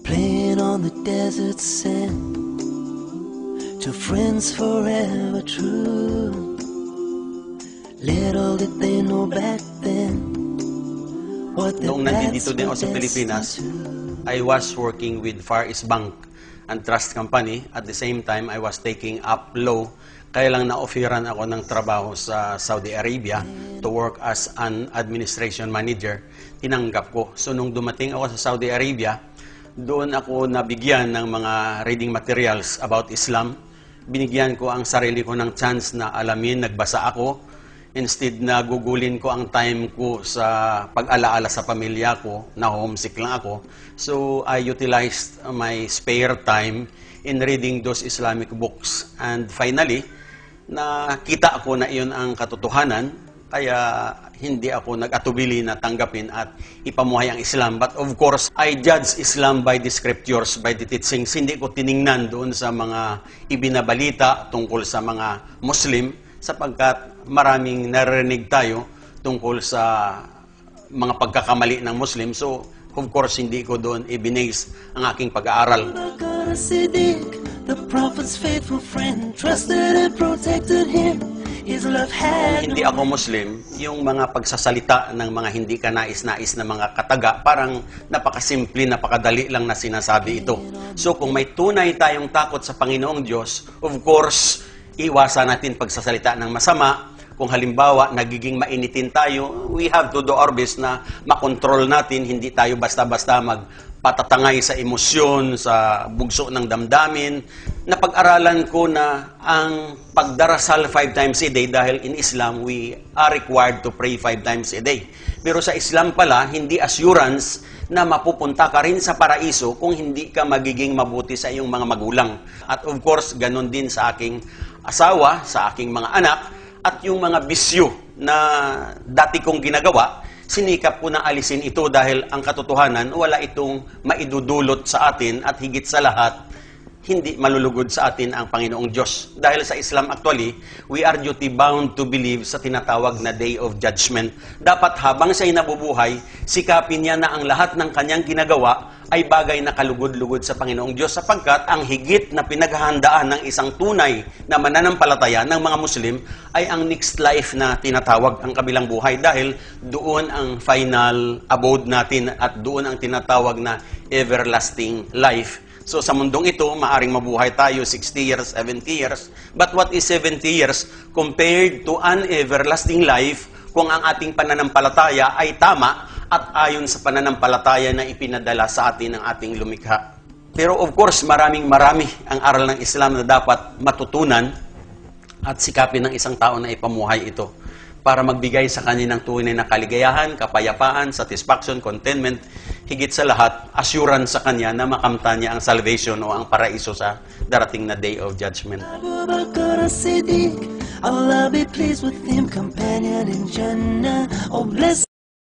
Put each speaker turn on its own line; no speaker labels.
playing on the desert sand, two friends forever true. Little did they know back then what the
Noong nandito din ako sa Pilipinas, I was working with Far East Bank and Trust Company. At the same time, I was taking up law. Kaya lang na-offeran ako ng trabaho sa Saudi Arabia to work as an administration manager. Tinanggap ko. So nung dumating ako sa Saudi Arabia, doon ako nabigyan ng mga reading materials about Islam. Binigyan ko ang sarili ko ng chance na alamin, nagbasa ako. Instead na gugulin ko ang time ko sa pag-alaala sa pamilya ko, na homesick lang ako. So I utilized my spare time in reading those Islamic books. And finally, nakita ko na iyon ang katotohanan, kaya hindi ako nag-atubili na tanggapin at ipamuhay ang Islam. But of course, I judge Islam by the scriptures, by the teachings. Hindi ko tiningnan doon sa mga ibinabalita tungkol sa mga Muslim, sapagkat maraming naririnig tayo tungkol sa mga pagkakamali ng Muslim. So, of course, hindi ko doon ibinase ang aking pag-aaral.
The prophet's faithful friend, trusted and protected him. His love had
Hindi ako Muslim, yung mga pagsasalita ng mga hindi ka nais-nais na mga kataga, parang napakasimple, napakadali lang na sinasabi ito. So kung may tunay tayong takot sa Panginoong Diyos, of course, iwasan natin pagsasalita ng masama. Kung halimbawa, nagiging mainitin tayo, we have to do our best na makontrol natin, hindi tayo basta-basta patatangay sa emosyon, sa bugso ng damdamin. Napag-aralan ko na ang pagdarasal 5 times a day, dahil in Islam, we are required to pray 5 times a day. Pero sa Islam pala, hindi assurance na mapupunta ka rin sa paraiso kung hindi ka magiging mabuti sa iyong mga magulang. At of course, ganun din sa aking asawa, sa aking mga anak, at yung mga bisyo na dati kong ginagawa, sinikap ko na alisin ito dahil ang katotohanan, wala itong maidudulot sa atin at higit sa lahat, hindi malulugod sa atin ang Panginoong Diyos. Dahil sa Islam actually, we are duty bound to believe sa tinatawag na Day of Judgment. Dapat habang siya'y nabubuhay, sikapin niya na ang lahat ng kanyang ginagawa ay bagay na kalugod-lugod sa Panginoong Diyos, sapagkat ang higit na pinaghahandaan ng isang tunay na mananampalataya ng mga Muslim ay ang next life na tinatawag, ang kabilang buhay, dahil doon ang final abode natin at doon ang tinatawag na everlasting life. So sa mundong ito, maaring mabuhay tayo 60 years, 70 years. But what is 70 years compared to an everlasting life kung ang ating pananampalataya ay tama at ayon sa pananampalataya na ipinadala sa atin ng ating lumikha? Pero of course, marami ang aral ng Islam na dapat matutunan at sikapin ng isang tao na ipamuhay ito para magbigay sa kanya ng tunay na kaligayahan, kapayapaan, satisfaction, contentment, higit sa lahat, assurance sa kanya na makamta niya ang salvation o ang paraiso sa darating na Day of Judgment.
Allah be pleased with him, companion in Jannah. Oh, bless